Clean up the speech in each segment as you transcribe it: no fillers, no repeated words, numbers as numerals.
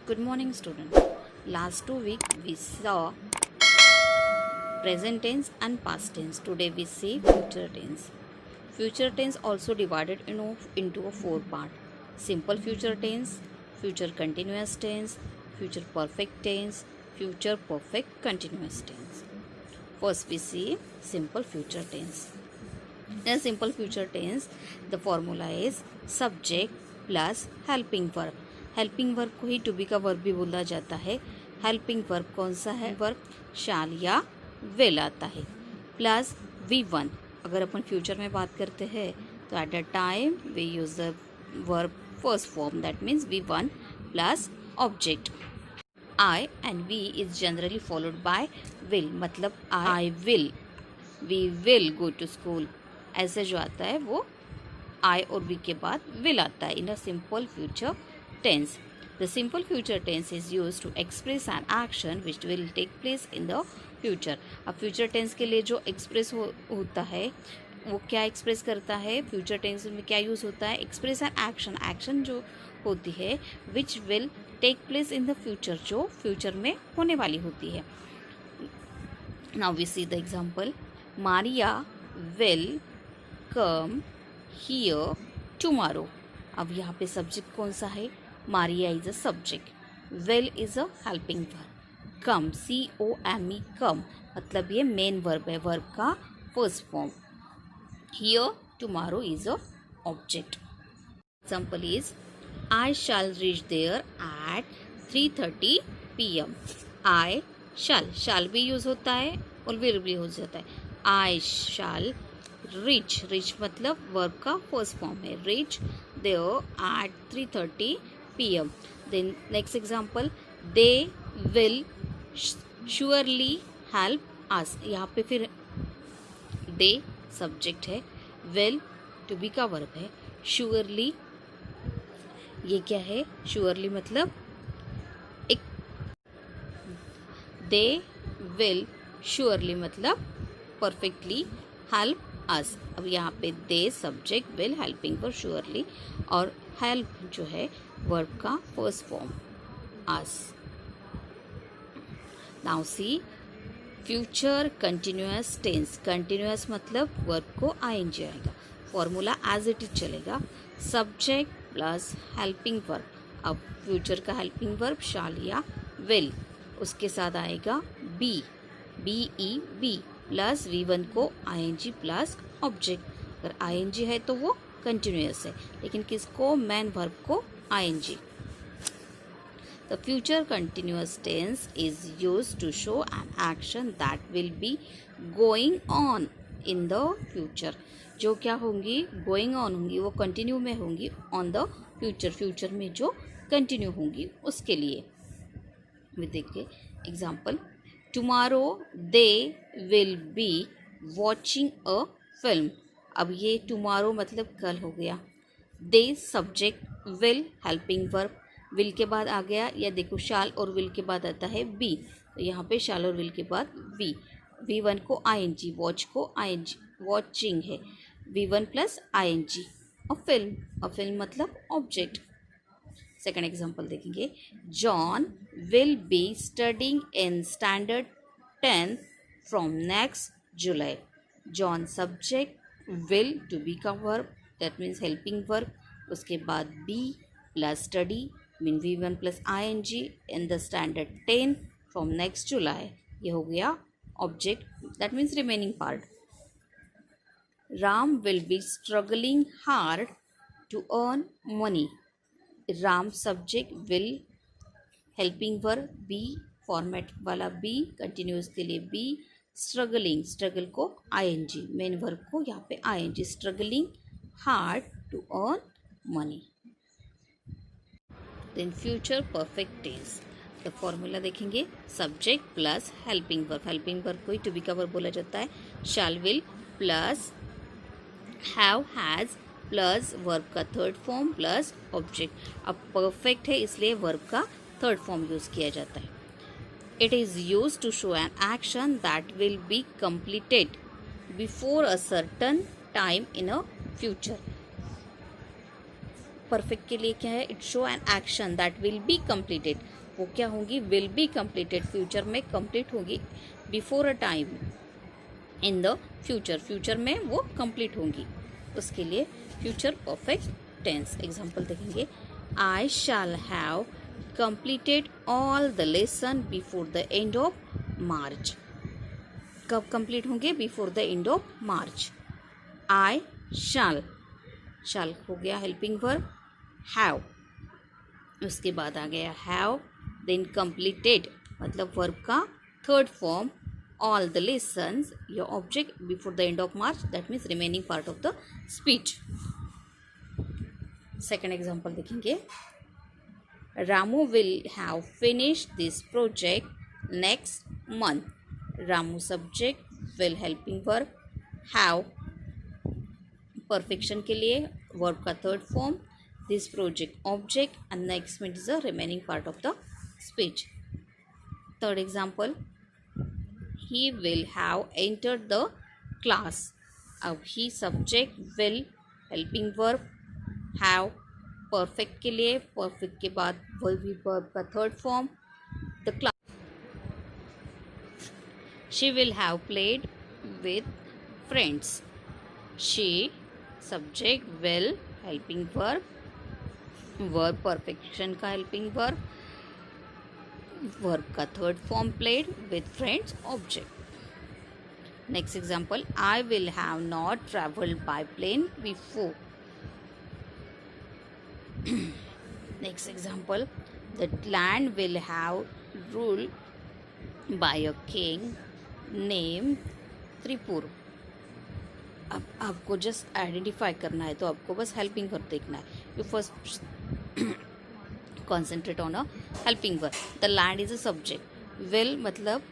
Good morning, student. Last 2 week we saw present tense and past tense. Today we see future tense. Future tense also divided into a 4 part: simple future tense, future continuous tense, future perfect tense, future perfect continuous tense. First we see simple future tense. In simple future tense, the formula is subject plus helping verb. Helping verb को ही to be का verb भी बोला जाता है. Helping verb कौन सा है? वर्ब शाल या विल आता है. Plus V1. अगर अपन फ्यूचर में बात करते हैं तो at the time we use the verb first form, that means V1 plus object. I and V is generally followed by will. मतलब I will, we will go to school, ऐसे जो आता है वो I और V के बाद will आता है in a simple future tense. The simple future tense is used to express an action which will take place in the future. अब future tense के लिए जो express होता है वो क्या express करता है? future tense में क्या use होता है? express an action. action जो होती है which will take place in the future, जो future में होने वाली होती है. Now we see the example. Maria will come here tomorrow. अब यहाँ पे सब्जेक्ट कौन सा है? Maria is a subject. Will is a helping verb. Come, C-O-M-E, come, मतलब ये मेन वर्ब है, वर्ब का first form. Here, tomorrow is a object. Example is, I shall reach there at 3:30 p.m. I shall भी use होता है और will भी use होता है. I shall reach मतलब वर्ब का फर्स्ट फॉर्म है. reach there at 3:30 p.m. Then next example, they will surely help us. यहाँ पे फिर they subject है, will to be का verb है, surely ये क्या है? surely मतलब एक, they will surely मतलब perfectly help us. अब यहाँ पे they subject, will helping for surely, और help जो है वर्ब का first form us. Now see future continuous tense. Continuous मतलब वर्ब को ing आएगा. फॉर्मूला एज इट इज चलेगा. Subject plus helping verb. अब फ्यूचर का हेल्पिंग वर्ब शाल या विल, उसके साथ आएगा बी प्लस V1 को ing प्लस ऑब्जेक्ट. अगर ing है तो वो कंटिन्यूअस है, लेकिन किसको? मेन वर्ब को ing. The future continuous tense is used to show an action that will be going on in the future. जो क्या होंगी? going on होंगी, वो कंटिन्यू में होंगी on the future. फ्यूचर में जो कंटिन्यू होंगी उसके लिए. मैं देखिए example, tomorrow they will be watching a film. अब ये tomorrow मतलब कल हो गया. they subject, will helping verb, will के बाद आ गया, या देखो शाल और विल के बाद आता है बी, तो यहाँ पे शाल और विल के बाद V1 को ing, वॉच को ing, वॉचिंग है, V1 प्लस ing. और फिल्म मतलब ऑब्जेक्ट. सेकेंड एग्जाम्पल देखेंगे, John will be studying in standard 10 from next July. John subject, will to be का verb, that means helping verb, उसके बाद be plus study mean V1 plus ing in the standard 10 from next July. ये हो गया object, that means remaining part. Ram will be struggling hard to earn money. Ram subject, will helping verb, be format वाला be, continuous के लिए be, struggle को ing, main verb को यहाँ पे ing, struggling hard to earn money. Then future perfect tense. The formula देखेंगे, subject plus helping verb को ही टू बी का वर्ब बोला जाता है. Shall will plus have has plus verb का थर्ड फॉर्म प्लस ऑब्जेक्ट. अब परफेक्ट है इसलिए वर्ब का थर्ड फॉर्म यूज किया जाता है. It is use to show an action that will be completed before a certain time in a future. Perfect के लिए क्या है, it show an action that will be completed, वो क्या होंगी, विल बी कंप्लीटेड, फ्यूचर में complete होगी, before a time, in the future, future में वो कंप्लीट होंगी, उसके लिए फ्यूचर परफेक्ट टेंस। एग्जाम्पल देखेंगे, I shall have completed all the lesson before the end of March, कब कंप्लीट होंगे, before the end of March. I shall, shall हो गया हेल्पिंग वर्ब, हैव उसके बाद आ गया हैव, देन कंप्लीटेड मतलब वर्ब का third form, all the lessons your object before the end of March, that means remaining part of the speech. Second example देखेंगे, Ramu will have finished this project next month, Ramu subject, will helping verb, have perfection के लिए verb का third form, this project object, and next means the remaining part of the speech. Third example, he will have entered the class, अब he subject, will helping verb, have perfect के लिए, perfect के बाद will be verb का third form, the class, she will have played with friends, she subject, will helping verb, verb perfection का helping verb, verb का third form, played with friends object. Next example, I will have not travelled by plane before, next example, the land will have rule by a king name Tripur. अब आपको just identify करना है, तो आपको बस helping verb देखना है, you first concentrate on a helping verb, the land is a subject, will मतलब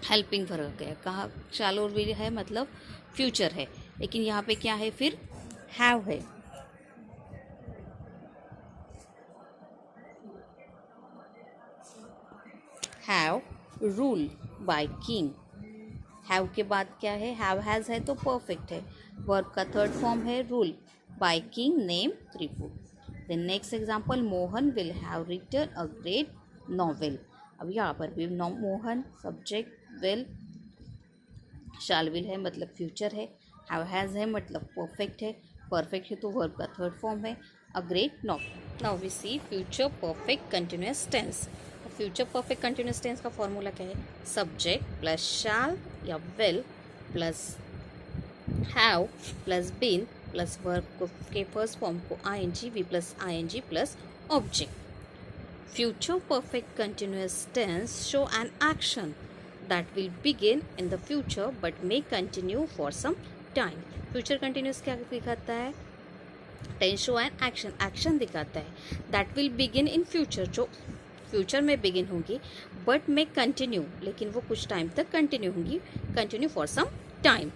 helping verb है, कहाँ shall और will है मतलब future है, लेकिन यहाँ पे क्या है, फिर have है, have rule by king, have के बाद क्या है, have has है तो perfect है, verb का third form है rule, by king name Tripura. The next example, Mohan will have written a great novel, अब यहाँ पर भी Mohan subject, will shall will है मतलब फ्यूचर है, have has है मतलब परफेक्ट है, परफेक्ट है तो वर्ब का थर्ड फॉर्म है, a great novel. Now we see future perfect continuous tense. Future perfect continuous tense का फॉर्मूला क्या है, सब्जेक्ट प्लस शैल या will plus have plus been plus verb के फर्स्ट फॉर्म को ing, V plus ing plus object. Future perfect continuous tense show an action that will begin in the future but may continue for some time. Future continuous क्या दिखाता है, tense show an action, action दिखाता है, that will begin in future, जो future में begin होंगी, but may continue लेकिन वो कुछ टाइम तक कंटिन्यू होंगी, continue for some time.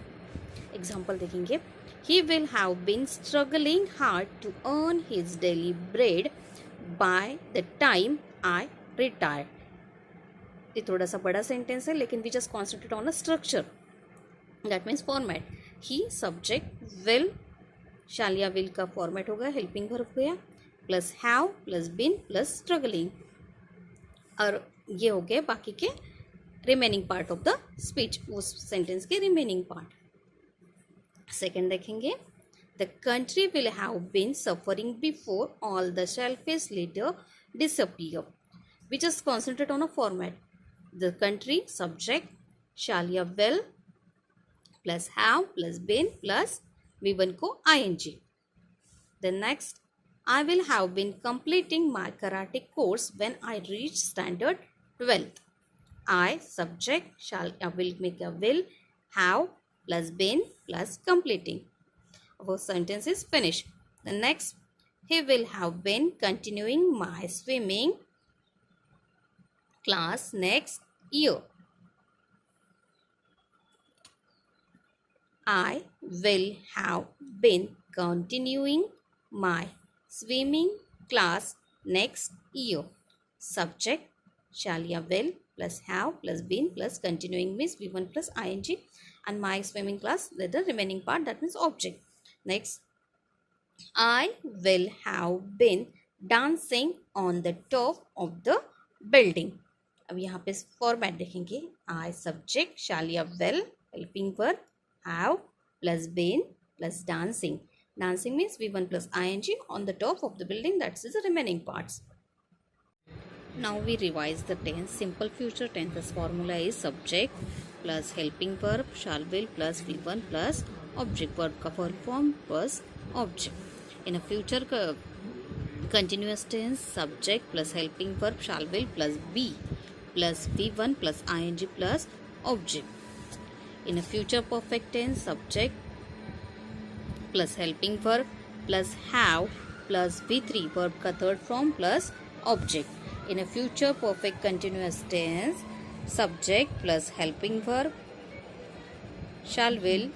Example देखेंगे, he will have been struggling hard to earn his daily bread by the time I retire। ये थोड़ा सा बड़ा सेंटेंस है, लेकिन we just concentrate on a structure, that means format, he subject, will shall या will का format होगा, helping verb हो गया, plus have plus been plus struggling, और ये हो गए बाकी के remaining part of the speech, उस सेंटेंस के रिमेनिंग पार्ट। सेकेंड देखेंगे, the country will have been suffering before all the shellfish later disappear. We just concentrate on a format, the country subject, shall या will plus have plus been plus V1 को ing। The next, I will have been completing my karate course when I reach standard 12th। I subject, shall या will make a will, have plus been plus completing। Our sentence is finished। The next, he will have been continuing my swimming class next year। I will have been continuing my swimming class next year। Subject, shall या will plus have plus been plus continuing means V1 plus ing, and my swimming class with the remaining part, that means object। Next, I will have been dancing on the top of the building. अब यहाँ पे format देखेंगे. I subject, shall या will, helping verb, have plus been plus dancing. Dancing means V1 plus ing on the top of the building. That's the remaining parts. Now we revise the tense. Simple future tenses formula is subject plus helping verb shall will plus V1 plus object, verb का full form plus object. In a future continuous tense, subject plus helping verb shall will plus be plus V1 plus ing plus object. In a future perfect tense, subject plus helping verb plus have plus V3 verb का third form plus object. In a future perfect continuous tense, subject plus helping verb shall will.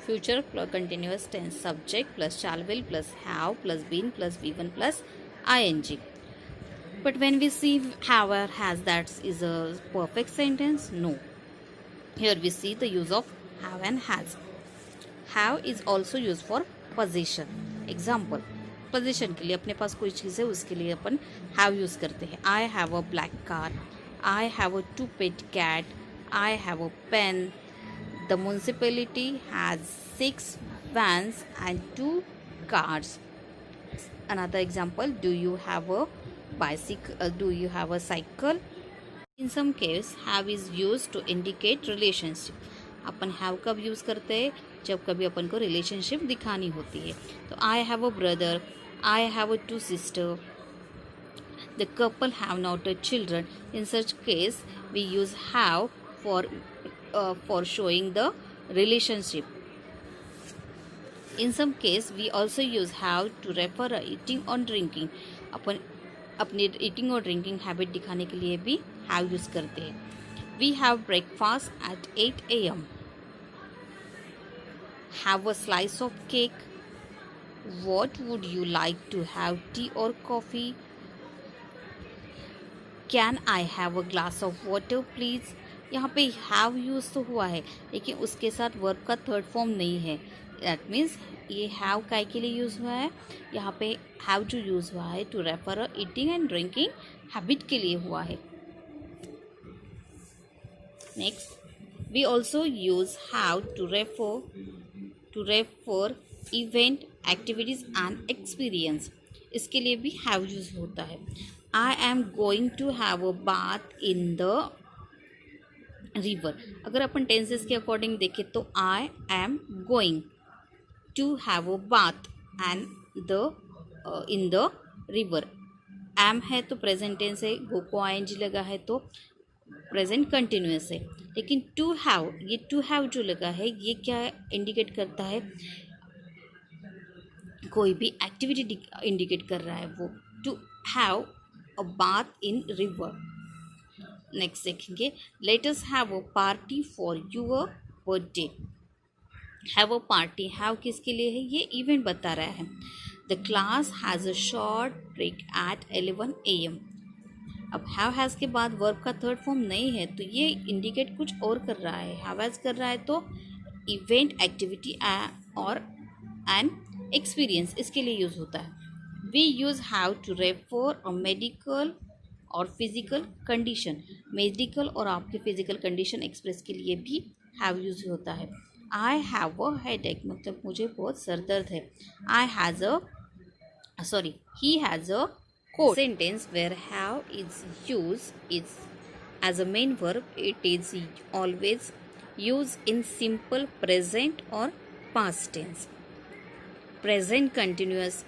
Future continuous tense, subject plus shall will plus have plus been plus V1 plus ing. But when we see have or has, that is a perfect sentence. No. Here we see the use of have and has. Have is also used for possession. Example, position के लिए अपने पास कोई चीज़ है उसके लिए अपन have use करते हैं. I have a black car, I have a 2 pet cat, I have a pen. The municipality has 6 vans and 2 cars. Another example, do you have a bicycle? Do you have a cycle? In some case, have is used to indicate relationship. Upon have कब use करते हैं? जब कभी अपन को relationship दिखानी होती है. तो I have a brother, I have a 2 sister, the couple have not a children. In such case we use have for showing the relationship. In some case we also use have to refer a eating or drinking. अपन अपनी eating और drinking habit दिखाने के लिए भी have use करते हैं. We have breakfast at 8 a.m. Have a slice of cake. What would you like to have, tea or coffee? Can I have a glass of water please? यहाँ पे have use तो हुआ है लेकिन उसके साथ वर्ब का थर्ड फॉर्म नहीं है. दैट मीन्स ये have काय के लिए यूज़ हुआ है? यहाँ पे have जो यूज़ हुआ है to refer a eating and drinking habit के लिए हुआ है. Next, we also use have to refer event, activities and experience. इसके लिए भी have यूज होता है. I am going to have a bath in the river. अगर अपन टेंसेस के अकॉर्डिंग देखें तो I am going to have a bath and in the river. am है तो प्रेजेंट टेंस है, go को ing लगा है तो प्रेजेंट कंटिन्यूस है. लेकिन टू हैव, ये टू हैव जो लगा है ये क्या इंडिकेट करता है? कोई भी एक्टिविटी इंडिकेट कर रहा है वो. To have a bath in river. Next देखेंगे, let us have a party for your birthday. Have a party, have किसके लिए है? ये इवेंट बता रहा है. The class has a short break at 11 AM. अब हैव हैज़ के बाद वर्ब का थर्ड फॉर्म नहीं है तो ये इंडिकेट कुछ और कर रहा है. हैव हैज़ कर रहा है तो इवेंट, एक्टिविटी और एन एक्सपीरियंस इसके लिए यूज़ होता है. We use have to refer a medical और फिजिकल कंडीशन. मेडिकल और आपके फिजिकल कंडीशन एक्सप्रेस के लिए भी हैव यूज़ होता है. आई हैव अ हेडेक, मतलब मुझे बहुत सर दर्द है. I has he has a cold. Sentence where have is used is as a main verb. It is always used in simple present or past tense. Present continuous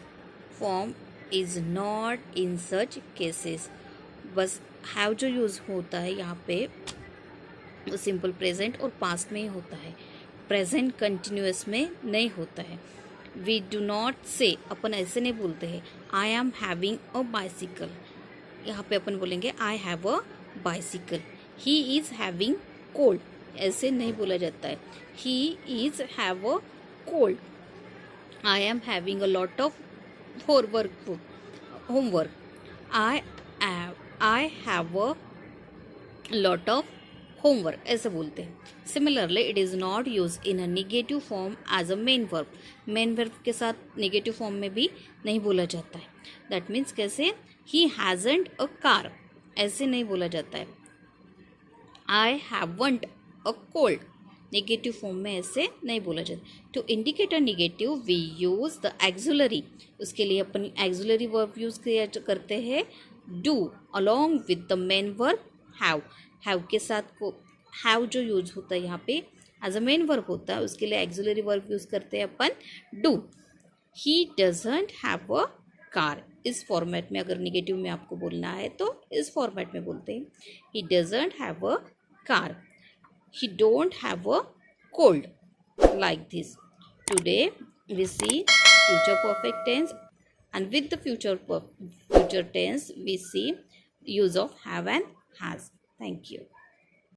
form is not in such cases. बस have जो use होता है यहाँ पे वो simple present और past में ही होता है, प्रेजेंट कंटिन्यूस में नहीं होता है. वी डू नॉट से, अपन ऐसे नहीं बोलते हैं I am having a bicycle. यहाँ पे अपन बोलेंगे I have a bicycle. He is having cold, ऐसे नहीं बोला जाता है. He is have a cold. I am having a lot of homework. I have a lot of homework ऐसे बोलते हैं. Similarly it is not use in a negative form as a main verb. Main verb के साथ negative form में भी नहीं बोला जाता है. दैट मीन्स कैसे, ही हैजंट अ कार, ऐसे नहीं बोला जाता है. I haven't a cold, negative form में ऐसे नहीं बोला जाता. To indicate a negative we use the auxiliary. उसके लिए अपन एक्सुलरी वर्ब यूज़ करते हैं do along with the main verb have. Have के साथ को हैव जो यूज होता है यहाँ पे एज अ मेन वर्ब होता है, उसके लिए एक्सुलरी वर्ब यूज़ करते हैं अपन do. He doesn't have a car. इस फॉर्मेट में अगर निगेटिव में आपको बोलना है तो इस फॉर्मेट में बोलते हैं. ही doesn't have a car. He don't have a cold. Like this. Today we see future perfect tense, and with the future tense we see use of have and has. Thank you.